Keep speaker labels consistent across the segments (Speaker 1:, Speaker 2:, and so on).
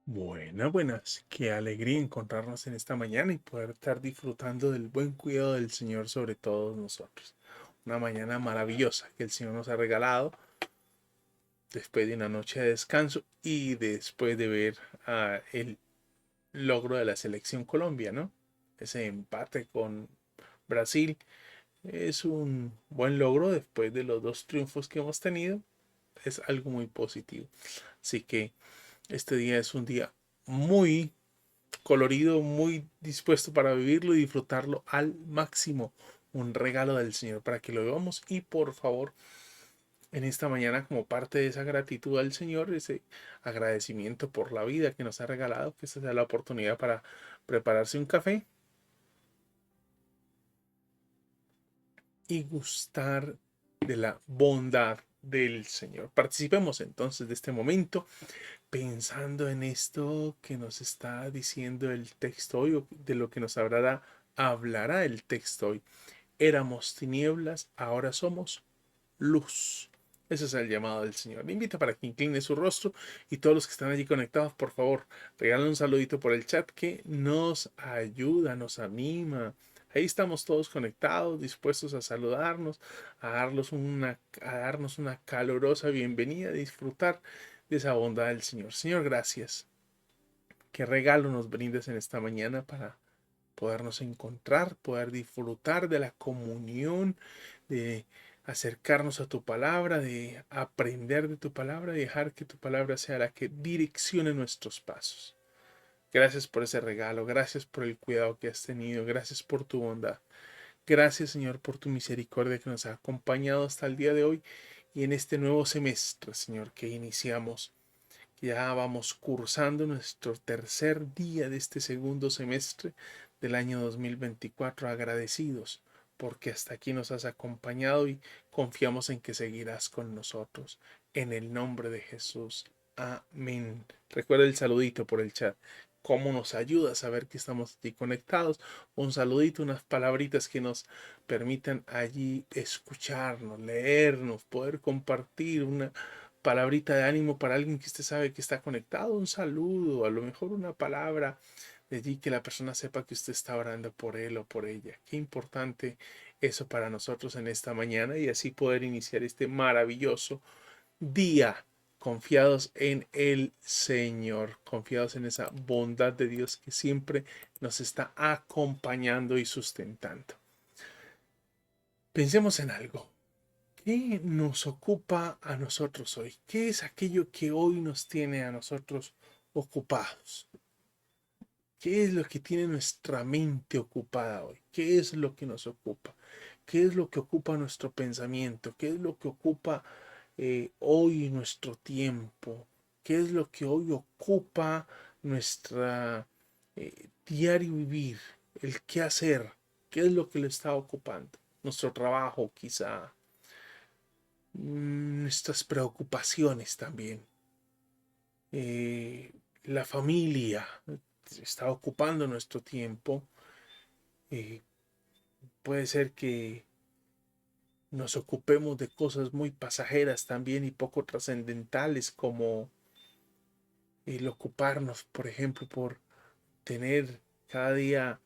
Speaker 1: Buenas, buenas. Qué alegría encontrarnos en esta mañana y poder estar disfrutando del buen cuidado del Señor sobre todos nosotros. Una mañana maravillosa que el Señor nos ha regalado después de una noche de descanso y después de ver el logro de la selección Colombia, ¿no? Ese empate con Brasil es un buen logro después de los dos triunfos que hemos tenido. Es algo muy positivo. Así que este día es un día muy colorido, muy dispuesto para vivirlo y disfrutarlo al máximo. Un regalo del Señor para que lo veamos y por favor en esta mañana como parte de esa gratitud al Señor, ese agradecimiento por la vida que nos ha regalado, que esta sea la oportunidad para prepararse un café y gustar de la bondad del Señor. Participemos entonces de este momento pensando en esto que nos está diciendo el texto hoy, o de lo que nos hablará el texto hoy. Éramos tinieblas, ahora somos luz. Ese es el llamado del Señor. Le invita para que incline su rostro y todos los que están allí conectados, por favor, regalen un saludito por el chat que nos ayuda, nos anima. Ahí estamos todos conectados, dispuestos a saludarnos, a darnos una calurosa bienvenida, a disfrutar de esa bondad del Señor. Señor, gracias. Qué regalo nos brindes en esta mañana para podernos encontrar, poder disfrutar de la comunión, de acercarnos a tu palabra, de aprender de tu palabra y dejar que tu palabra sea la que direccione nuestros pasos. Gracias por ese regalo, gracias por el cuidado que has tenido, gracias por tu bondad. Gracias, Señor, por tu misericordia que nos ha acompañado hasta el día de hoy y en este nuevo semestre, Señor, que iniciamos. Ya vamos cursando nuestro tercer día de este segundo semestre del año 2024, agradecidos porque hasta aquí nos has acompañado y confiamos en que seguirás con nosotros. En el nombre de Jesús. Amén. Recuerda el saludito por el chat. Cómo nos ayuda a saber que estamos allí conectados. Un saludito, unas palabritas que nos permitan allí escucharnos, leernos, poder compartir una palabrita de ánimo para alguien que usted sabe que está conectado, un saludo, a lo mejor una palabra de allí que la persona sepa que usted está orando por él o por ella. Qué importante eso para nosotros en esta mañana y así poder iniciar este maravilloso día confiados en el Señor, confiados en esa bondad de Dios que siempre nos está acompañando y sustentando. Pensemos en algo. ¿Qué nos ocupa a nosotros hoy? ¿Qué es aquello que hoy nos tiene a nosotros ocupados? ¿Qué es lo que tiene nuestra mente ocupada hoy? ¿Qué es lo que nos ocupa? ¿Qué es lo que ocupa nuestro pensamiento? ¿Qué es lo que ocupa hoy nuestro tiempo? ¿Qué es lo que hoy ocupa nuestra diario vivir? El qué hacer. ¿Qué es lo que le está ocupando? Nuestro trabajo, quizá nuestras preocupaciones también. Eh, la familia está ocupando nuestro tiempo. Eh, puede ser que nos ocupemos de cosas muy pasajeras también y poco trascendentales como el ocuparnos, por ejemplo, por tener cada día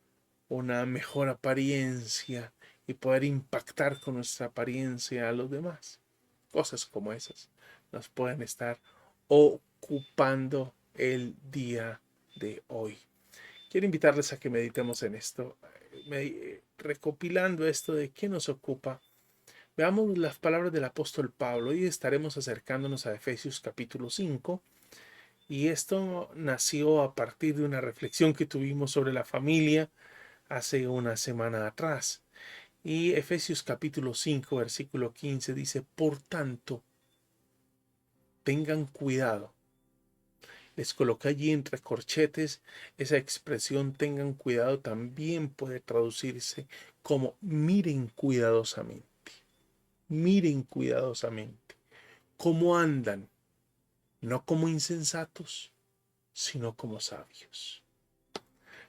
Speaker 1: una mejor apariencia y poder impactar con nuestra apariencia a los demás. Cosas como esas nos pueden estar ocupando el día de hoy. Quiero invitarles a que meditemos en esto, recopilando esto de qué nos ocupa. Veamos las palabras del apóstol Pablo y estaremos acercándonos a Efesios capítulo 5. Y esto nació a partir de una reflexión que tuvimos sobre la familia hace una semana atrás. Y Efesios capítulo 5, versículo 15 dice, por tanto, tengan cuidado. Les coloqué allí entre corchetes esa expresión tengan cuidado también puede traducirse como miren cuidadosamente. Miren cuidadosamente. ¿Cómo andan? No como insensatos, sino como sabios.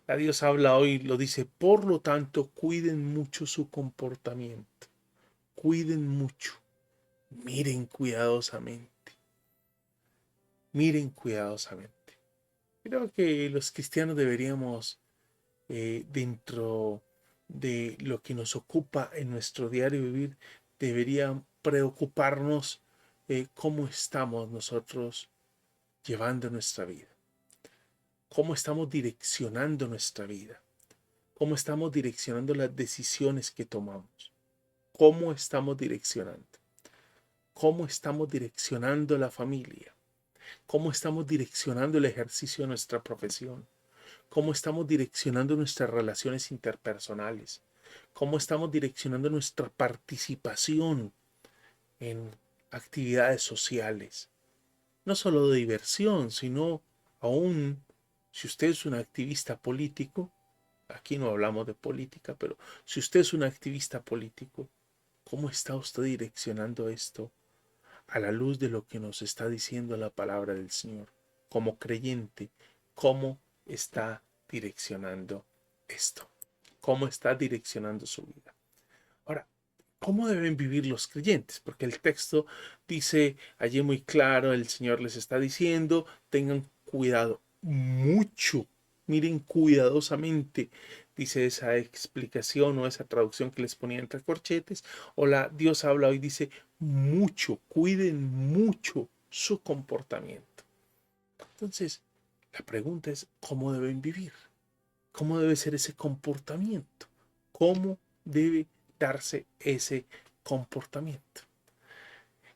Speaker 1: La Dios habla hoy, lo dice, por lo tanto, cuiden mucho su comportamiento. Cuiden mucho. Miren cuidadosamente. Miren cuidadosamente. Creo que los cristianos deberíamos, dentro de lo que nos ocupa en nuestro diario vivir, debería preocuparnos cómo estamos nosotros llevando nuestra vida, cómo estamos direccionando nuestra vida, cómo estamos direccionando las decisiones que tomamos, cómo estamos direccionando, cómo estamos direccionando la familia, cómo estamos direccionando el ejercicio de nuestra profesión, cómo estamos direccionando nuestras relaciones interpersonales, cómo estamos direccionando nuestra participación en actividades sociales, no solo de diversión, sino aún si usted es un activista político, aquí no hablamos de política, pero si usted es un activista político, ¿cómo está usted direccionando esto a la luz de lo que nos está diciendo la palabra del Señor? Como creyente, ¿cómo está direccionando esto? ¿Cómo está direccionando su vida? Ahora, ¿cómo deben vivir los creyentes? Porque el texto dice allí muy claro, el Señor les está diciendo, tengan cuidado, mucho, miren cuidadosamente, dice esa explicación o esa traducción que les ponía entre corchetes, o la Dios habla hoy, dice, mucho, cuiden mucho su comportamiento. Entonces, la pregunta es, ¿cómo deben vivir? ¿Cómo debe ser ese comportamiento? ¿Cómo debe darse ese comportamiento?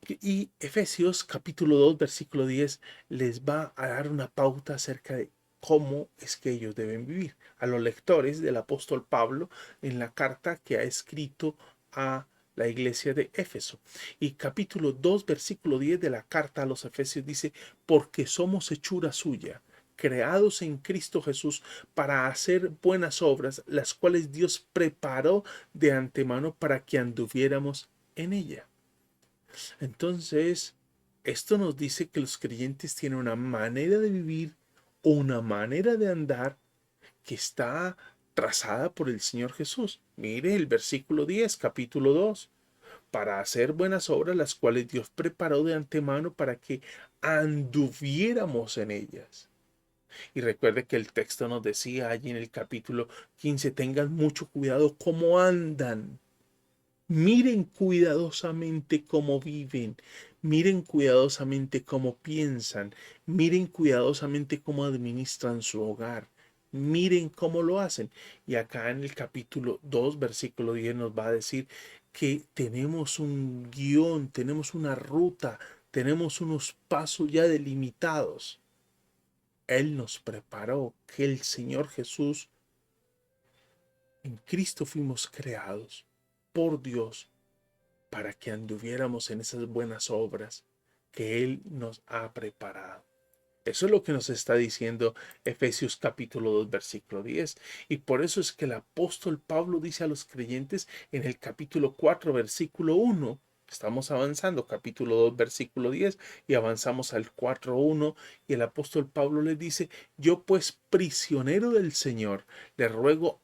Speaker 1: Y Efesios capítulo 2 versículo 10 les va a dar una pauta acerca de cómo es que ellos deben vivir. A los lectores del apóstol Pablo en la carta que ha escrito a la iglesia de Éfeso. Y capítulo 2 versículo 10 de la carta a los Efesios dice, porque somos hechura suya, creados en Cristo Jesús para hacer buenas obras, las cuales Dios preparó de antemano para que anduviéramos en ella. Entonces, esto nos dice que los creyentes tienen una manera de vivir, una manera de andar que está trazada por el Señor Jesús. Mire el versículo 10, capítulo 2, para hacer buenas obras las cuales Dios preparó de antemano para que anduviéramos en ellas. Y recuerde que el texto nos decía allí en el capítulo 15, tengan mucho cuidado cómo andan. Miren cuidadosamente cómo viven, miren cuidadosamente cómo piensan, miren cuidadosamente cómo administran su hogar, miren cómo lo hacen. Y acá en el capítulo 2, versículo 10 nos va a decir que tenemos un guión, tenemos una ruta, tenemos unos pasos ya delimitados. Él nos preparó, que el Señor Jesús, en Cristo fuimos creados por Dios para que anduviéramos en esas buenas obras que Él nos ha preparado. Eso es lo que nos está diciendo Efesios capítulo 2, versículo 10. Y por eso es que el apóstol Pablo dice a los creyentes en el capítulo 4, versículo 1, estamos avanzando, capítulo 2, versículo 10, y avanzamos al 4:1, y el apóstol Pablo les dice, yo pues prisionero del Señor, les ruego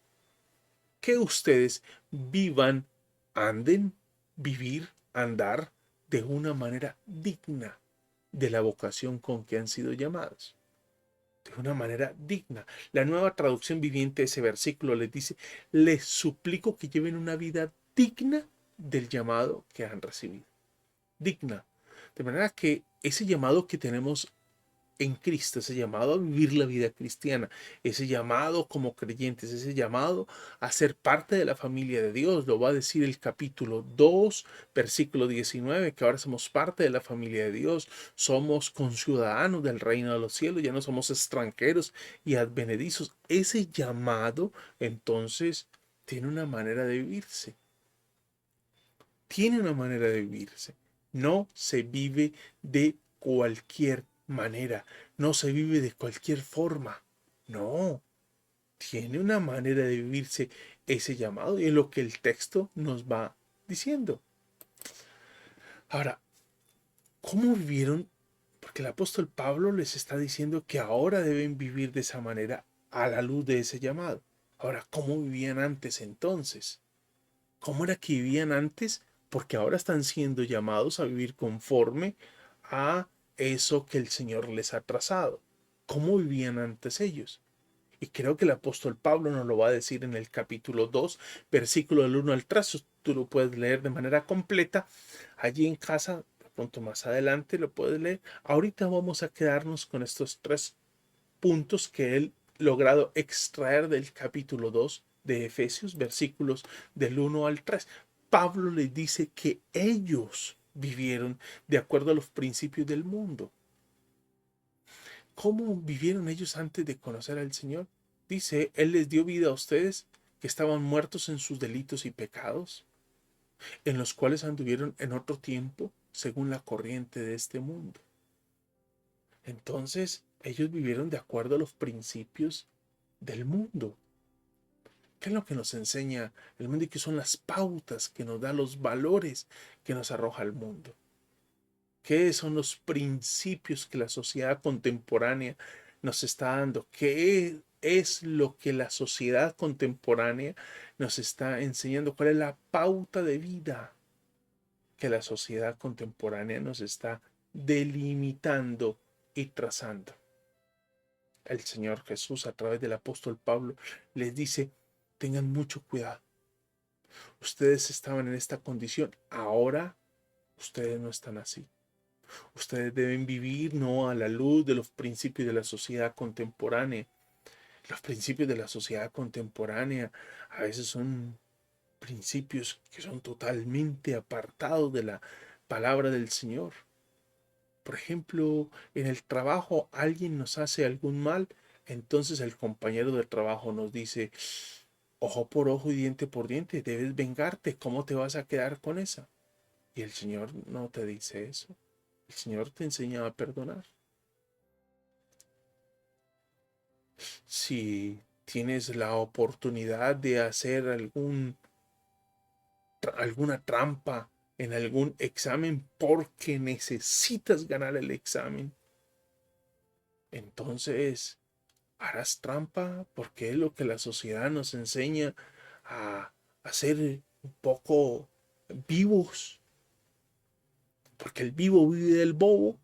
Speaker 1: que ustedes vivan, anden, vivir, andar de una manera digna de la vocación con que han sido llamados. De una manera digna. La nueva traducción viviente de ese versículo les dice, les suplico que lleven una vida digna del llamado que han recibido. Digna. De manera que ese llamado que tenemos en Cristo, ese llamado a vivir la vida cristiana, ese llamado como creyentes, ese llamado a ser parte de la familia de Dios, lo va a decir el capítulo 2, versículo 19, que ahora somos parte de la familia de Dios, somos conciudadanos del reino de los cielos, ya no somos extranjeros y advenedizos. Ese llamado, entonces, tiene una manera de vivirse, tiene una manera de vivirse. No se vive de cualquier manera, no se vive de cualquier forma. No, tiene una manera de vivirse ese llamado y es lo que el texto nos va diciendo. Ahora, ¿cómo vivieron? Porque el apóstol Pablo les está diciendo que ahora deben vivir de esa manera a la luz de ese llamado. Ahora, ¿cómo vivían antes entonces? ¿Cómo era que vivían antes? Porque ahora están siendo llamados a vivir conforme a eso que el Señor les ha trazado. cómo vivían antes ellos. Y creo que el apóstol Pablo nos lo va a decir en el capítulo 2, versículo del 1 al 3. Tú lo puedes leer de manera completa allí en casa, de pronto más adelante lo puedes leer. Ahorita vamos a quedarnos con estos 3 puntos que él logrado extraer del capítulo 2 de Efesios, versículos del 1 al 3. Pablo les dice que ellos vivieron de acuerdo a los principios del mundo. ¿Cómo vivieron ellos antes de conocer al Señor? Dice, Él les dio vida a ustedes que estaban muertos en sus delitos y pecados, en los cuales anduvieron en otro tiempo, según la corriente de este mundo. Entonces, ellos vivieron de acuerdo a los principios del mundo. ¿Qué es lo que nos enseña el mundo y qué son las pautas que nos da los valores que nos arroja el mundo? ¿Qué son los principios que la sociedad contemporánea nos está dando? ¿Qué es lo que la sociedad contemporánea nos está enseñando? ¿Cuál es la pauta de vida que la sociedad contemporánea nos está delimitando y trazando? El Señor Jesús, a través del apóstol Pablo, les dice, tengan mucho cuidado. Ustedes estaban en esta condición, ahora ustedes no están así. Ustedes deben vivir no a la luz de los principios de la sociedad contemporánea. Los principios de la sociedad contemporánea a veces son principios que son totalmente apartados de la palabra del Señor. Por ejemplo, en el trabajo alguien nos hace algún mal, entonces el compañero de trabajo nos dice, ojo por ojo y diente por diente, debes vengarte, ¿cómo te vas a quedar con esa? Y el Señor no te dice eso. El Señor te enseña a perdonar. Si tienes la oportunidad de hacer alguna trampa en algún examen porque necesitas ganar el examen, entonces harás trampa porque es lo que la sociedad nos enseña a ser un poco vivos, porque el vivo vive del bobo,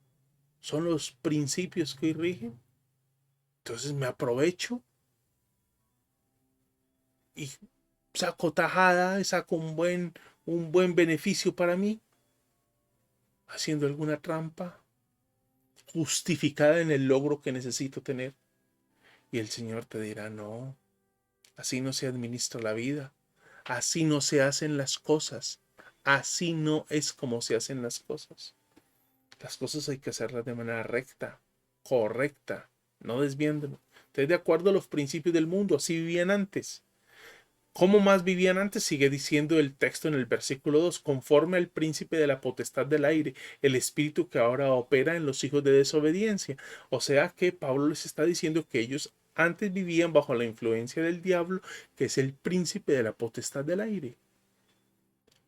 Speaker 1: son los principios que rigen. Entonces me aprovecho y saco tajada, saco un buen beneficio para mí, haciendo alguna trampa justificada en el logro que necesito tener. Y el Señor te dirá, no, así no se administra la vida, así no se hacen las cosas, así no es como se hacen las cosas. Las cosas hay que hacerlas de manera recta, correcta, no desviándonos. Entonces, de acuerdo a los principios del mundo, así vivían antes. ¿Cómo más vivían antes? Sigue diciendo el texto en el versículo 2, conforme al príncipe de la potestad del aire, el espíritu que ahora opera en los hijos de desobediencia. O sea que Pablo les está diciendo que ellos antes vivían bajo la influencia del diablo, que es el príncipe de la potestad del aire.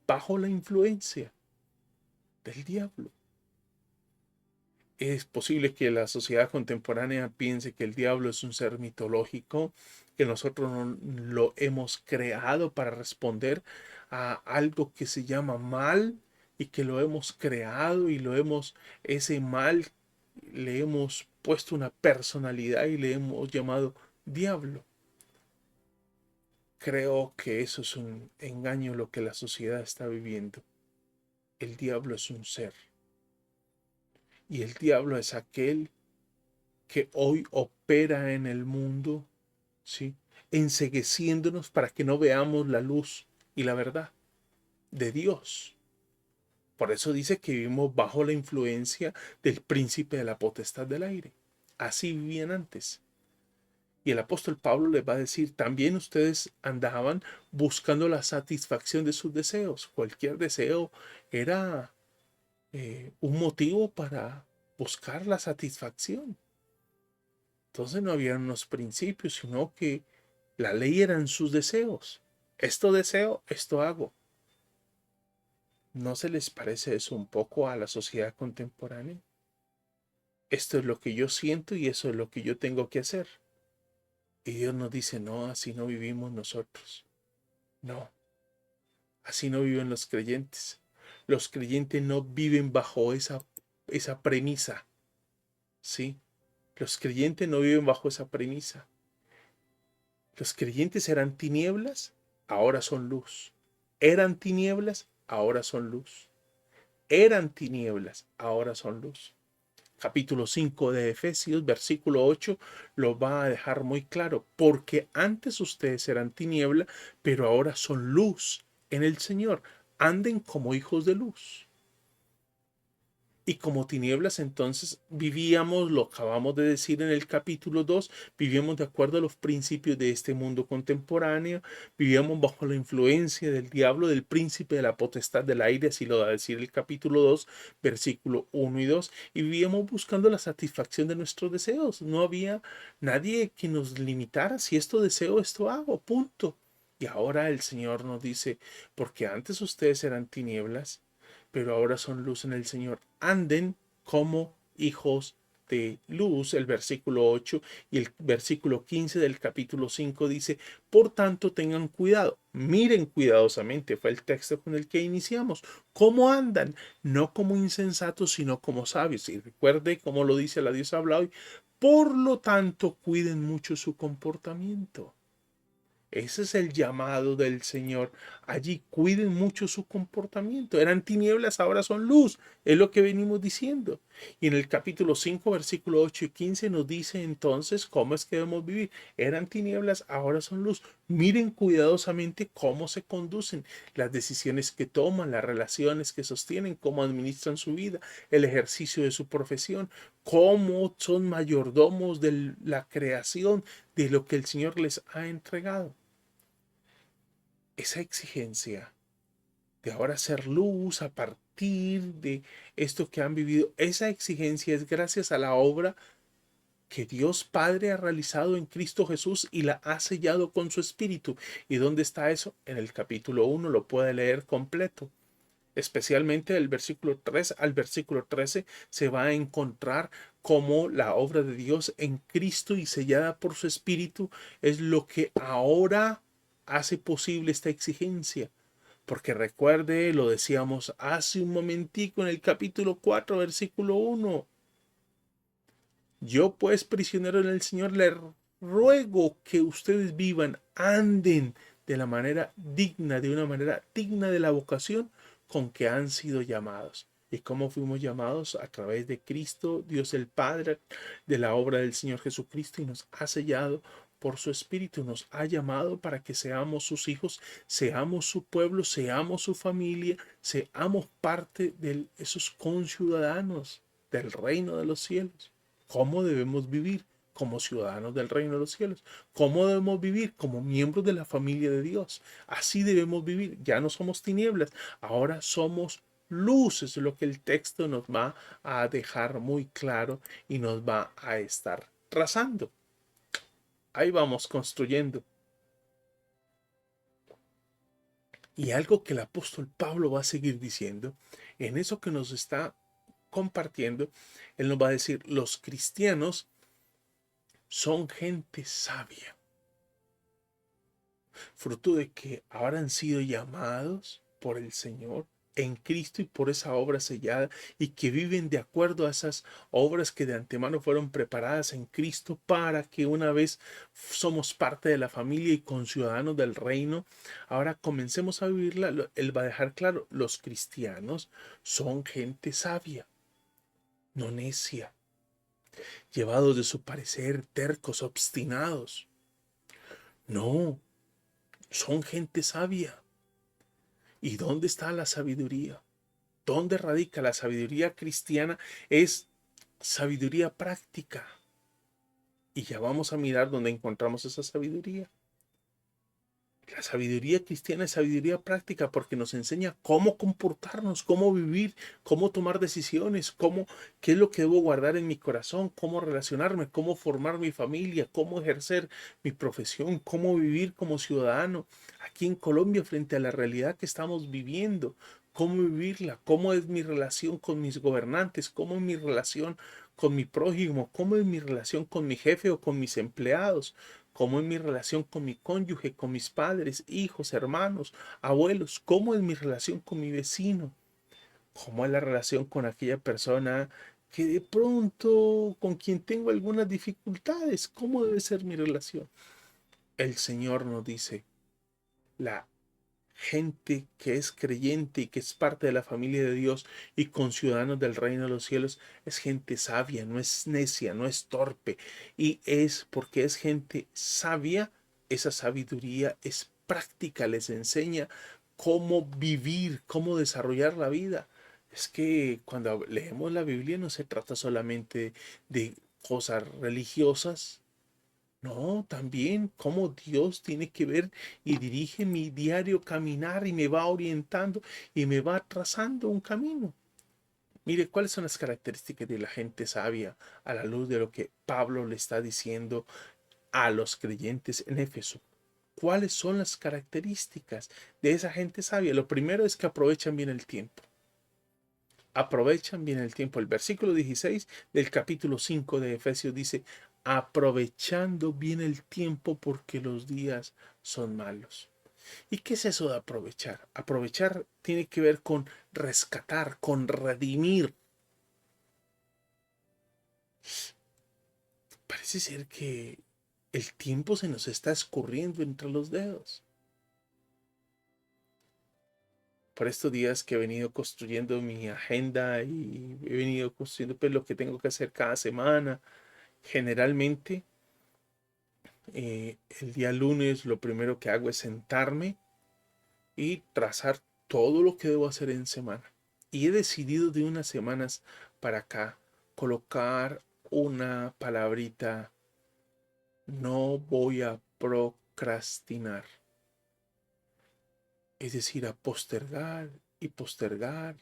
Speaker 1: Bajo la influencia del diablo. Es posible que la sociedad contemporánea piense que el diablo es un ser mitológico, que nosotros no lo hemos creado para responder a algo que se llama mal y que lo hemos creado y ese mal le hemos puesto una personalidad y le hemos llamado diablo. Creo que eso es un engaño lo que la sociedad está viviendo. El diablo es un ser y el diablo es aquel que hoy opera en el mundo, ¿sí? Encegueciéndonos para que no veamos la luz y la verdad de Dios. Por eso dice que vivimos bajo la influencia del príncipe de la potestad del aire. Así vivían antes. Y el apóstol Pablo les va a decir, también ustedes andaban buscando la satisfacción de sus deseos. Cualquier deseo era un motivo para buscar la satisfacción. Entonces no habían unos principios, sino que la ley eran sus deseos. Esto deseo, esto hago. ¿No se les parece eso un poco a la sociedad contemporánea? Esto es lo que yo siento y eso es lo que yo tengo que hacer. Y Dios nos dice, no, así no vivimos nosotros. No, así no viven los creyentes. Los creyentes no viven bajo esa premisa, ¿sí? Los creyentes no viven bajo esa premisa. Los creyentes eran tinieblas, ahora son luz. Eran tinieblas, ahora son luz. Eran tinieblas, ahora son luz. Capítulo 5 de Efesios, versículo 8, lo va a dejar muy claro. Porque antes ustedes eran tiniebla, pero ahora son luz en el Señor. Anden como hijos de luz. Y como tinieblas entonces vivíamos, lo acabamos de decir en el capítulo 2, vivíamos de acuerdo a los principios de este mundo contemporáneo, vivíamos bajo la influencia del diablo, del príncipe de la potestad del aire, así lo va a decir el capítulo 2, versículo 1 y 2, y vivíamos buscando la satisfacción de nuestros deseos. No había nadie que nos limitara, si esto deseo, esto hago, punto. Y ahora el Señor nos dice, porque antes ustedes eran tinieblas, pero ahora son luz en el Señor. Anden como hijos de luz, el versículo 8 y el versículo 15 del capítulo 5 dice, por tanto tengan cuidado, miren cuidadosamente, fue el texto con el que iniciamos, cómo andan, no como insensatos, sino como sabios. Y recuerde cómo lo dice la diosa habla hoy, por lo tanto cuiden mucho su comportamiento. Ese es el llamado del Señor. Allí cuiden mucho su comportamiento. Eran tinieblas, ahora son luz. Es lo que venimos diciendo. Y en el capítulo 5, versículo 8 y 15 nos dice entonces cómo es que debemos vivir. Eran tinieblas, ahora son luz. Miren cuidadosamente cómo se conducen, las decisiones que toman, las relaciones que sostienen, cómo administran su vida, el ejercicio de su profesión, cómo son mayordomos de la creación, de lo que el Señor les ha entregado. Esa exigencia de ahora ser luz a partir de esto que han vivido, esa exigencia es gracias a la obra que Dios Padre ha realizado en Cristo Jesús y la ha sellado con su Espíritu. ¿Y dónde está eso? En el capítulo 1 lo puede leer completo. Especialmente del versículo 3 al versículo 13 se va a encontrar cómo la obra de Dios en Cristo y sellada por su Espíritu es lo que ahora hace posible esta exigencia. Porque recuerde, lo decíamos hace un momentico en el capítulo 4, versículo 1. Yo pues, prisionero en el Señor, le ruego que ustedes vivan, anden de la manera digna, de una manera digna de la vocación con que han sido llamados. ¿Y cómo fuimos llamados? A través de Cristo, Dios el Padre, de la obra del Señor Jesucristo, y nos ha sellado por su Espíritu, nos ha llamado para que seamos sus hijos, seamos su pueblo, seamos su familia, seamos parte de esos conciudadanos del reino de los cielos. ¿Cómo debemos vivir como ciudadanos del reino de los cielos? ¿Cómo debemos vivir como miembros de la familia de Dios? Así debemos vivir. Ya no somos tinieblas, ahora somos luz. Es lo que el texto nos va a dejar muy claro y nos va a estar trazando. Ahí vamos construyendo. Y algo que el apóstol Pablo va a seguir diciendo, en eso que nos está compartiendo, él nos va a decir, los cristianos son gente sabia, fruto de que ahora han sido llamados por el Señor en Cristo y por esa obra sellada, y que viven de acuerdo a esas obras que de antemano fueron preparadas en Cristo para que una vez somos parte de la familia y conciudadanos del reino, ahora comencemos a vivirla. Él va a dejar claro, los cristianos son gente sabia, no necia, llevados de su parecer, tercos, obstinados. No, son gente sabia. ¿Y dónde está la sabiduría? ¿Dónde radica la sabiduría cristiana? Es sabiduría práctica. Y ya vamos a mirar dónde encontramos esa sabiduría. La sabiduría cristiana es sabiduría práctica porque nos enseña cómo comportarnos, cómo vivir, cómo tomar decisiones, qué es lo que debo guardar en mi corazón, cómo relacionarme, cómo formar mi familia, cómo ejercer mi profesión, cómo vivir como ciudadano aquí en Colombia frente a la realidad que estamos viviendo, cómo vivirla, cómo es mi relación con mis gobernantes, cómo es mi relación con mi prójimo, cómo es mi relación con mi jefe o con mis empleados, cómo es mi relación con mi cónyuge, con mis padres, hijos, hermanos, abuelos, cómo es mi relación con mi vecino, cómo es la relación con aquella persona que de pronto con quien tengo algunas dificultades, ¿cómo debe ser mi relación? El Señor nos dice, la gente que es creyente y que es parte de la familia de Dios y conciudadanos del reino de los cielos, es gente sabia, no es necia, no es torpe. Y es porque es gente sabia, esa sabiduría es práctica, les enseña cómo vivir, cómo desarrollar la vida. Es que cuando leemos la Biblia no se trata solamente de cosas religiosas, no, también cómo Dios tiene que ver y dirige mi diario caminar y me va orientando y me va trazando un camino. Mire, ¿cuáles son las características de la gente sabia a la luz de lo que Pablo le está diciendo a los creyentes en Éfeso? ¿Cuáles son las características de esa gente sabia? Lo primero es que aprovechan bien el tiempo. Aprovechan bien el tiempo. El versículo 16 del capítulo 5 de Efesios dice, aprovechando bien el tiempo porque los días son malos. ¿Y qué es eso de aprovechar? Aprovechar tiene que ver con rescatar, con redimir. Parece ser que el tiempo se nos está escurriendo entre los dedos. Por estos días que he venido construyendo mi agenda y he venido construyendo pues lo que tengo que hacer cada semana, generalmente el día lunes lo primero que hago es sentarme y trazar todo lo que debo hacer en semana. Y he decidido de unas semanas para acá colocar una palabrita: no voy a procrastinar. Es decir, a postergar y postergar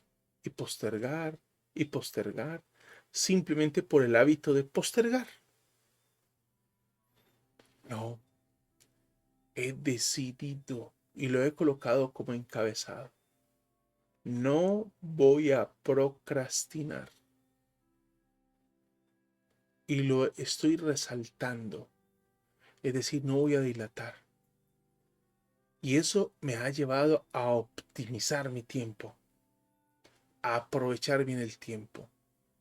Speaker 1: y postergar y postergar, simplemente por el hábito de postergar. No, he decidido y lo he colocado como encabezado: no voy a procrastinar. Y lo estoy resaltando. Es decir, no voy a dilatar. Y eso me ha llevado a optimizar mi tiempo, a aprovechar bien el tiempo.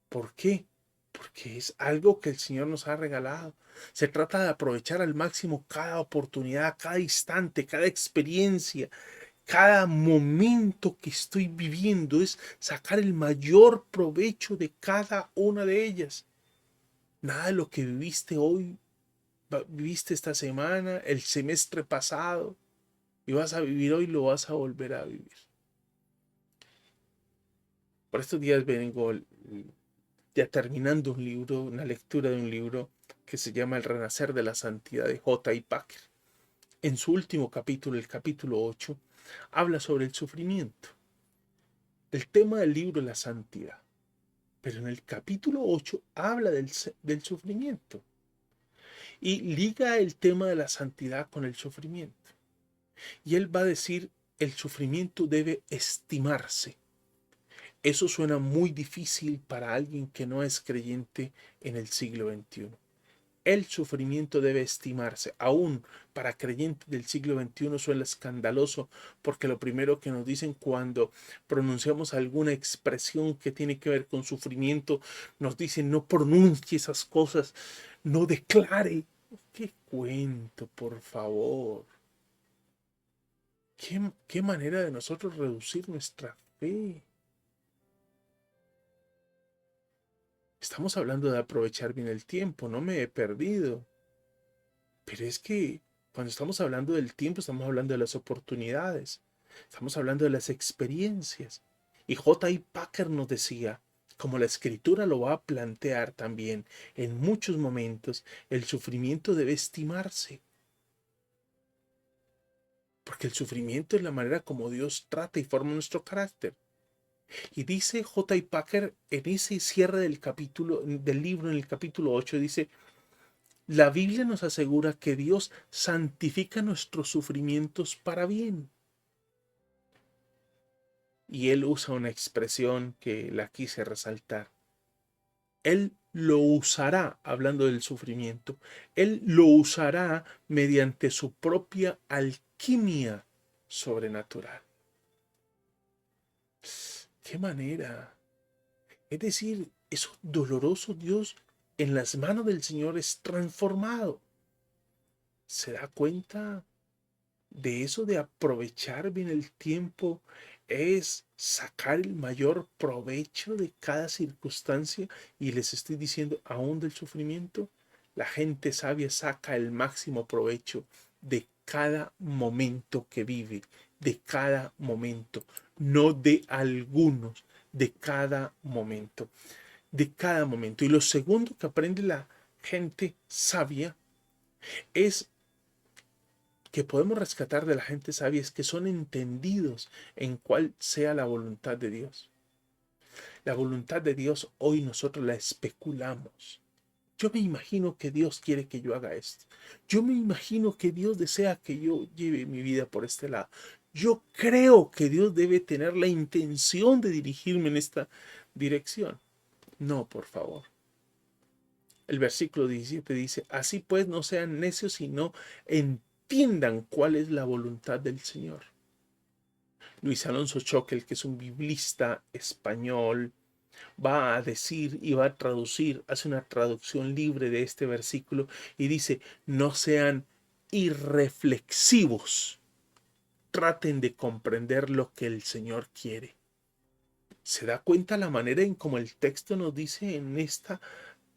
Speaker 1: ¿Por qué? Porque es algo que el Señor nos ha regalado. Se trata de aprovechar al máximo cada oportunidad, cada instante, cada experiencia, cada momento que estoy viviendo. Es sacar el mayor provecho de cada una de ellas. Nada de lo que viviste hoy, viviste esta semana, el semestre pasado, y vas a vivir hoy, lo vas a volver a vivir. Por estos días vengo ya terminando un libro, una lectura de un libro que se llama El Renacer de la Santidad de J.I. Packer. En su último capítulo, el capítulo 8, habla sobre el sufrimiento. El tema del libro es la santidad, pero en el capítulo 8 habla del sufrimiento y liga el tema de la santidad con el sufrimiento. Y él va a decir, el sufrimiento debe estimarse. Eso suena muy difícil para alguien que no es creyente en el siglo XXI. El sufrimiento debe estimarse. Aún para creyentes del siglo XXI suena escandaloso, porque lo primero que nos dicen cuando pronunciamos alguna expresión que tiene que ver con sufrimiento, nos dicen: no pronuncie esas cosas, no declare. ¿Qué cuento, por favor? ¿Qué manera de nosotros reducir nuestra fe? Estamos hablando de aprovechar bien el tiempo, no me he perdido. Pero es que cuando estamos hablando del tiempo, estamos hablando de las oportunidades, estamos hablando de las experiencias. Y J.I. Packer nos decía, como la escritura lo va a plantear también, en muchos momentos el sufrimiento debe estimarse, porque el sufrimiento es la manera como Dios trata y forma nuestro carácter. Y dice J.I. Packer en ese cierre del capítulo, del libro, en el capítulo 8, dice: la Biblia nos asegura que Dios santifica nuestros sufrimientos para bien. Y él usa una expresión que la quise resaltar. Él lo usará, hablando del sufrimiento, él lo usará mediante su propia alquimia sobrenatural. ¡Qué manera! Es decir, eso doloroso, Dios, en las manos del Señor es transformado. ¿Se da cuenta de eso de aprovechar bien el tiempo? Es sacar el mayor provecho de cada circunstancia, y les estoy diciendo, aún del sufrimiento, la gente sabia saca el máximo provecho de cada momento que vive, de cada momento, no de algunos, de cada momento, de cada momento. Y lo segundo que aprende la gente sabia es que podemos rescatar de la gente sabia es que son entendidos en cuál sea la voluntad de Dios. La voluntad de Dios hoy nosotros la especulamos. Yo me imagino que Dios quiere que yo haga esto. Yo me imagino que Dios desea que yo lleve mi vida por este lado. Yo creo que Dios debe tener la intención de dirigirme en esta dirección. No, por favor. El versículo 17 dice, así pues no sean necios, sino entiendan cuál es la voluntad del Señor. Luis Alonso Choquel, que es un biblista español, va a decir y va a traducir, hace una traducción libre de este versículo y dice, no sean irreflexivos, traten de comprender lo que el Señor quiere. ¿Se da cuenta la manera en cómo el texto nos dice en esta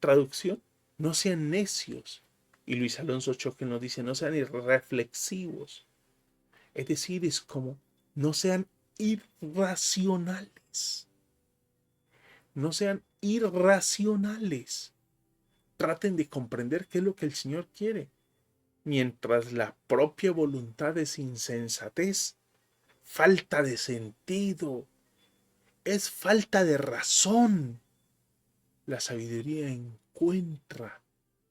Speaker 1: traducción? No sean necios. Y Luis Alonso Choquel nos dice, no sean irreflexivos. Es decir, es como, no sean irracionales. No sean irracionales. Traten de comprender qué es lo que el Señor quiere. Mientras la propia voluntad es insensatez, falta de sentido, es falta de razón. La sabiduría encuentra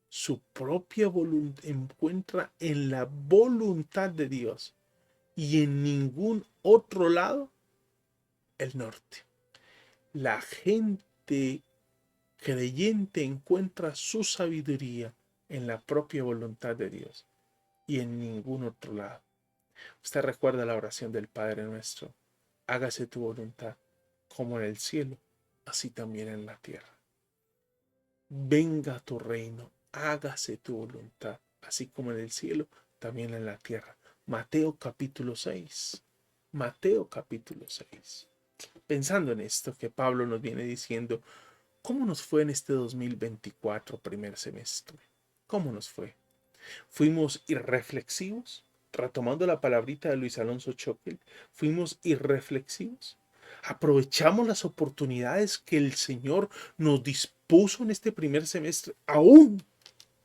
Speaker 1: su propia voluntad, encuentra en la voluntad de Dios y en ningún otro lado el norte. La gente creyente encuentra su sabiduría en la propia voluntad de Dios y en ningún otro lado. Usted recuerda la oración del Padre nuestro. Hágase tu voluntad, como en el cielo, así también en la tierra. Venga tu reino, hágase tu voluntad, así como en el cielo, también en la tierra. Mateo capítulo 6. Mateo capítulo 6. Pensando en esto que Pablo nos viene diciendo, ¿cómo nos fue en este 2024 primer semestre? ¿Cómo nos fue? ¿Fuimos irreflexivos? Retomando la palabrita de Luis Alonso Choquel, ¿fuimos irreflexivos? ¿Aprovechamos las oportunidades que el Señor nos dispuso en este primer semestre, aún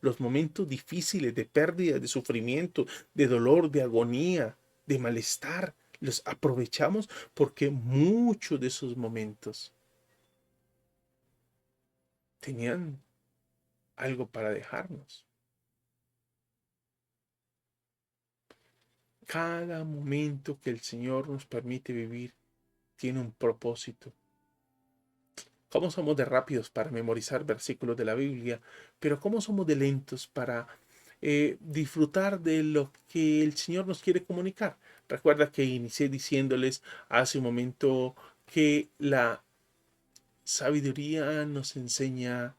Speaker 1: los momentos difíciles de pérdida, de sufrimiento, de dolor, de agonía, de malestar? ¿Los aprovechamos? Porque muchos de esos momentos tenían algo para dejarnos. Cada momento que el Señor nos permite vivir tiene un propósito. ¿Cómo somos de rápidos para memorizar versículos de la Biblia? Pero ¿cómo somos de lentos para disfrutar de lo que el Señor nos quiere comunicar? Recuerda que inicié diciéndoles hace un momento que la sabiduría nos enseña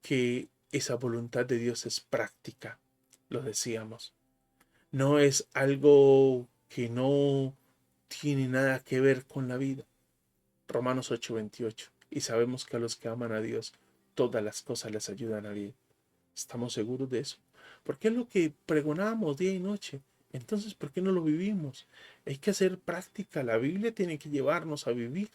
Speaker 1: que esa voluntad de Dios es práctica, lo decíamos. No es algo que no tiene nada que ver con la vida. Romanos 8:28. Y sabemos que a los que aman a Dios, todas las cosas les ayudan a bien. ¿Estamos seguros de eso? Porque es lo que pregonamos día y noche. Entonces, ¿por qué no lo vivimos? Hay que hacer práctica. La Biblia tiene que llevarnos a vivir.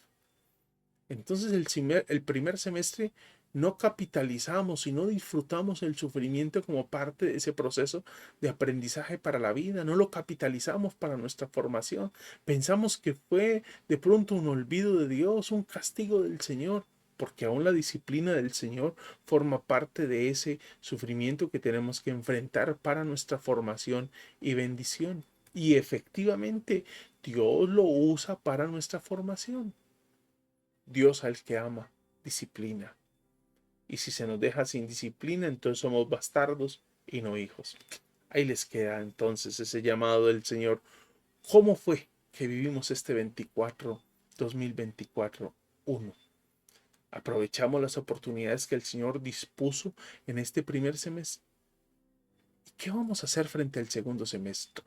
Speaker 1: Entonces el primer semestre no capitalizamos y no disfrutamos el sufrimiento como parte de ese proceso de aprendizaje para la vida, no lo capitalizamos para nuestra formación. Pensamos que fue de pronto un olvido de Dios, un castigo del Señor, porque aún la disciplina del Señor forma parte de ese sufrimiento que tenemos que enfrentar para nuestra formación y bendición. Y efectivamente, Dios lo usa para nuestra formación. Dios al que ama, disciplina. Y si se nos deja sin disciplina, entonces somos bastardos y no hijos. Ahí les queda entonces ese llamado del Señor. ¿Cómo fue que vivimos este 2024, 1? Aprovechamos las oportunidades que el Señor dispuso en este primer semestre. ¿Y qué vamos a hacer frente al segundo semestre?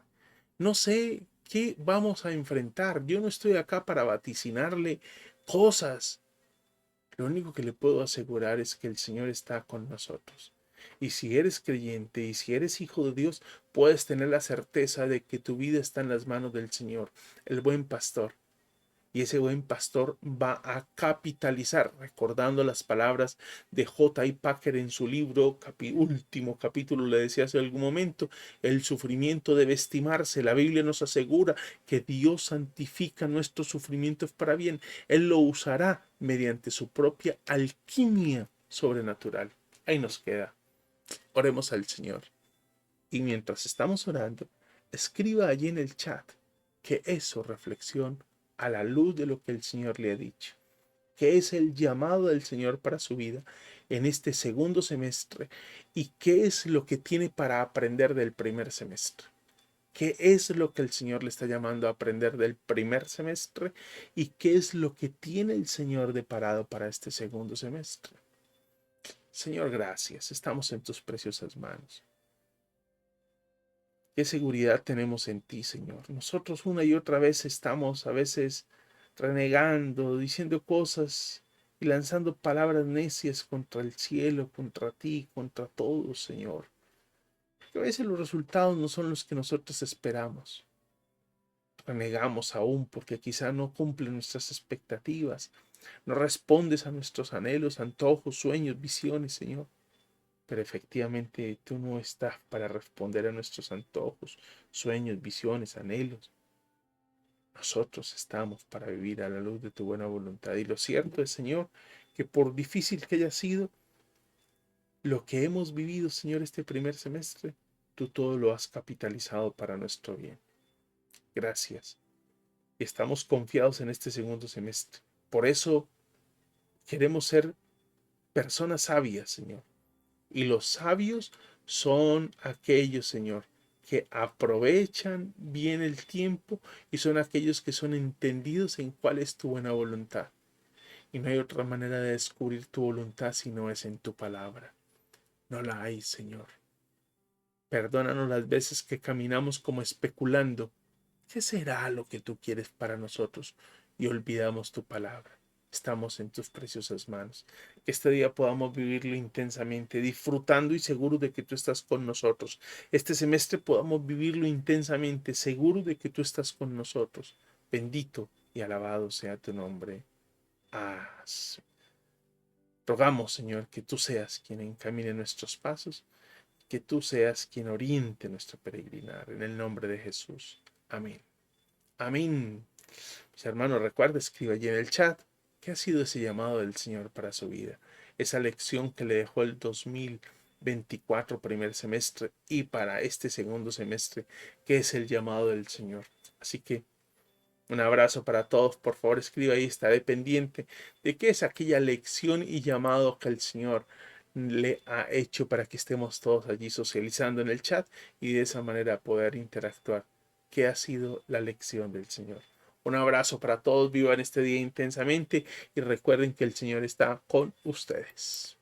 Speaker 1: No sé qué vamos a enfrentar. Yo no estoy acá para vaticinarle cosas. Lo único que le puedo asegurar es que el Señor está con nosotros. Y si eres creyente y si eres hijo de Dios, puedes tener la certeza de que tu vida está en las manos del Señor, el buen pastor. Y ese buen pastor va a capitalizar, recordando las palabras de J. I. Packer en su libro, último capítulo, le decía hace algún momento, el sufrimiento debe estimarse. La Biblia nos asegura que Dios santifica nuestros sufrimientos para bien. Él lo usará mediante su propia alquimia sobrenatural. Ahí nos queda. Oremos al Señor. Y mientras estamos orando, escriba allí en el chat que es su reflexión a la luz de lo que el Señor le ha dicho, que es el llamado del Señor para su vida en este segundo semestre y qué es lo que tiene para aprender del primer semestre. ¿Qué es lo que el Señor le está llamando a aprender del primer semestre y qué es lo que tiene el Señor deparado para este segundo semestre? Señor, gracias. Estamos en tus preciosas manos. ¿Qué seguridad tenemos en ti, Señor? Nosotros una y otra vez estamos a veces renegando, diciendo cosas y lanzando palabras necias contra el cielo, contra ti, contra todos, Señor. Que a veces los resultados no son los que nosotros esperamos. Renegamos aún porque quizá no cumplen nuestras expectativas, no respondes a nuestros anhelos, antojos, sueños, visiones, Señor. Pero efectivamente tú no estás para responder a nuestros antojos, sueños, visiones, anhelos. Nosotros estamos para vivir a la luz de tu buena voluntad. Y lo cierto es, Señor, que por difícil que haya sido lo que hemos vivido, Señor, este primer semestre, tú todo lo has capitalizado para nuestro bien. Gracias. Y estamos confiados en este segundo semestre. Por eso queremos ser personas sabias, Señor. Y los sabios son aquellos, Señor, que aprovechan bien el tiempo y son aquellos que son entendidos en cuál es tu buena voluntad. Y no hay otra manera de descubrir tu voluntad si no es en tu palabra. No la hay, Señor. Perdónanos las veces que caminamos como especulando. ¿Qué será lo que tú quieres para nosotros? Y olvidamos tu palabra. Estamos en tus preciosas manos. Que este día podamos vivirlo intensamente, disfrutando y seguros de que tú estás con nosotros. Este semestre podamos vivirlo intensamente, seguros de que tú estás con nosotros. Bendito y alabado sea tu nombre. Ah, rogamos, Señor, que tú seas quien encamine nuestros pasos, que tú seas quien oriente nuestro peregrinar. En el nombre de Jesús. Amén. Amén. Mis hermanos, recuerda, escriba allí en el chat qué ha sido ese llamado del Señor para su vida. Esa lección que le dejó el 2024 primer semestre y para este segundo semestre, que es el llamado del Señor. Así que un abrazo para todos. Por favor, escriba ahí, estaré pendiente de qué es aquella lección y llamado que el Señor le ha hecho para que estemos todos allí socializando en el chat y de esa manera poder interactuar. ¿Qué ha sido la lección del Señor? Un abrazo para todos, vivan este día intensamente y recuerden que el Señor está con ustedes.